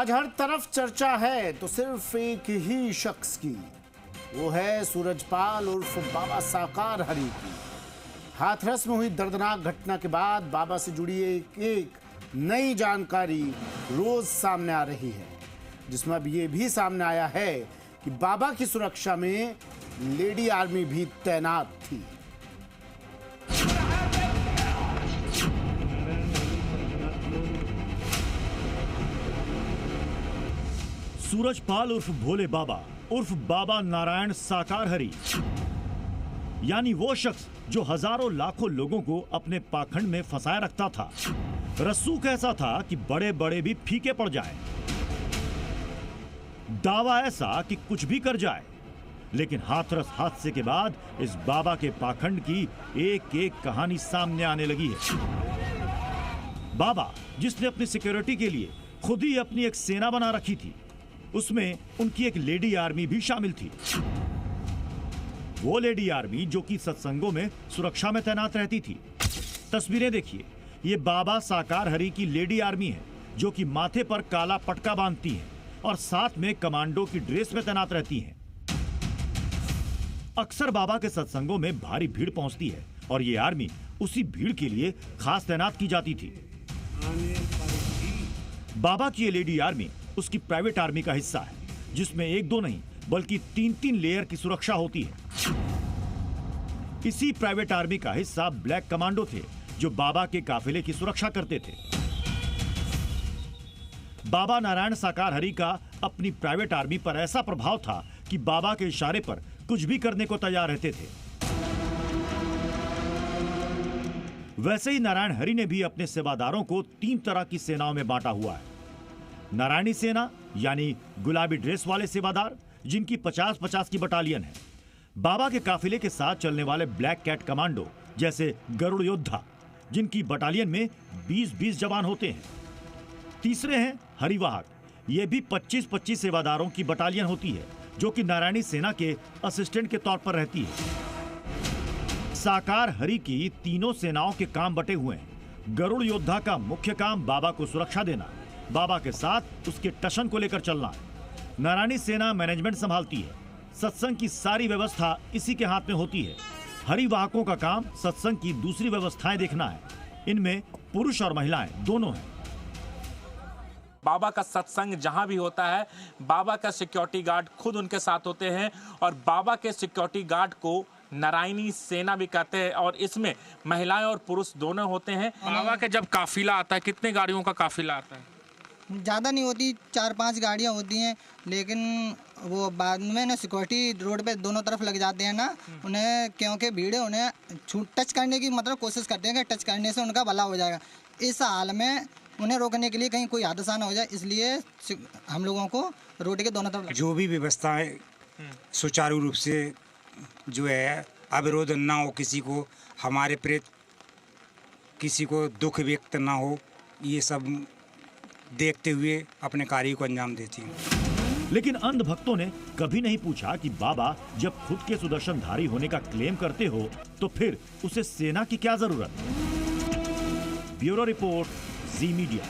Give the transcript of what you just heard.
आज हर तरफ चर्चा है तो सिर्फ एक ही शख्स की, वो है सूरजपाल उर्फ बाबा साकार हरि की। हाथरस में हुई दर्दनाक घटना के बाद बाबा से जुड़ी एक नई जानकारी रोज सामने आ रही है, जिसमें अब ये भी सामने आया है कि बाबा की सुरक्षा में लेडी आर्मी भी तैनात थी। सूरजपाल उर्फ भोले बाबा उर्फ बाबा नारायण साकार हरि, यानी वो शख्स जो हजारों लाखों लोगों को अपने पाखंड में फंसाए रखता था। रसूख ऐसा था कि बड़े बड़े भी फीके पड़ जाए, दावा ऐसा कि कुछ भी कर जाए। लेकिन हाथरस हादसे के बाद इस बाबा के पाखंड की एक एक कहानी सामने आने लगी है। बाबा जिसने अपनी सिक्योरिटी के लिए खुद ही अपनी एक सेना बना रखी थी, उसमें उनकी एक लेडी आर्मी भी शामिल थी। वो लेडी आर्मी जो कि सत्संगों में सुरक्षा में तैनात रहती थी। तस्वीरें देखिए, ये बाबा साकार हरि की लेडी आर्मी है जो कि माथे पर काला पटका बांधती है और साथ में कमांडो की ड्रेस में तैनात रहती है। अक्सर बाबा के सत्संगों में भारी भीड़ पहुंचती है और ये आर्मी उसी भीड़ के लिए खास तैनात की जाती थी। बाबा की ये लेडी आर्मी उसकी प्राइवेट आर्मी का हिस्सा है, जिसमें एक दो नहीं बल्कि 3-3 लेयर की सुरक्षा होती है। इसी प्राइवेट आर्मी का हिस्सा ब्लैक कमांडो थे जो बाबा के काफिले की सुरक्षा करते थे। बाबा नारायण साकार हरि का अपनी प्राइवेट आर्मी पर ऐसा प्रभाव था कि बाबा के इशारे पर कुछ भी करने को तैयार रहते थे। वैसे ही नारायण हरि ने भी अपने सेवादारों को 3 तरह की सेनाओं में बांटा हुआ है। नारायणी सेना यानी गुलाबी ड्रेस वाले सेवादार, जिनकी 50-50 की बटालियन है। बाबा के काफिले के साथ चलने वाले ब्लैक कैट कमांडो जैसे गरुड़ योद्धा, जिनकी बटालियन में 20-20 जवान होते हैं। तीसरे हैं हरिवाहक, ये भी 25-25 सेवादारों की बटालियन होती है जो कि नारायणी सेना के असिस्टेंट के तौर पर रहती है। साकार हरि की तीनों सेनाओं के काम बटे हुए हैं। गरुड़ योद्धा का मुख्य काम बाबा को सुरक्षा देना, बाबा के साथ उसके टशन को लेकर चलना। नारायणी सेना मैनेजमेंट संभालती है, सत्संग की सारी व्यवस्था इसी के हाथ में होती है। हरिवाहकों का काम सत्संग की दूसरी व्यवस्थाएं देखना है, इनमें पुरुष और महिलाएं दोनों हैं। बाबा का सत्संग जहां भी होता है, बाबा का सिक्योरिटी गार्ड खुद उनके साथ होते हैं और बाबा के सिक्योरिटी गार्ड को नारायणी सेना भी कहते हैं और इसमें महिलाएं और पुरुष दोनों होते हैं। बाबा के जब काफिला आता है, कितने गाड़ियों का काफिला आता है? ज़्यादा नहीं होती, 4-5 गाड़ियाँ होती हैं, लेकिन वो बाद में ना सिक्योरिटी रोड पे दोनों तरफ लग जाते हैं ना, उन्हें क्योंकि भीड़ है, उन्हें टच करने की मतलब कोशिश करते हैं कि टच करने से उनका भला हो जाएगा। इस हाल में उन्हें रोकने के लिए कहीं कोई हादसा ना हो जाए, इसलिए हम लोगों को रोड के दोनों तरफ जो भी व्यवस्थाएं सुचारू रूप से जो है, अवरोध ना हो, किसी को हमारे प्रेत किसी को दुख व्यक्त ना हो, ये सब देखते हुए अपने कार्य को अंजाम देती हैं। लेकिन अंध भक्तों ने कभी नहीं पूछा कि बाबा जब खुद के सुदर्शनधारी होने का क्लेम करते हो तो फिर उसे सेना की क्या जरूरत? ब्यूरो रिपोर्ट, जी मीडिया।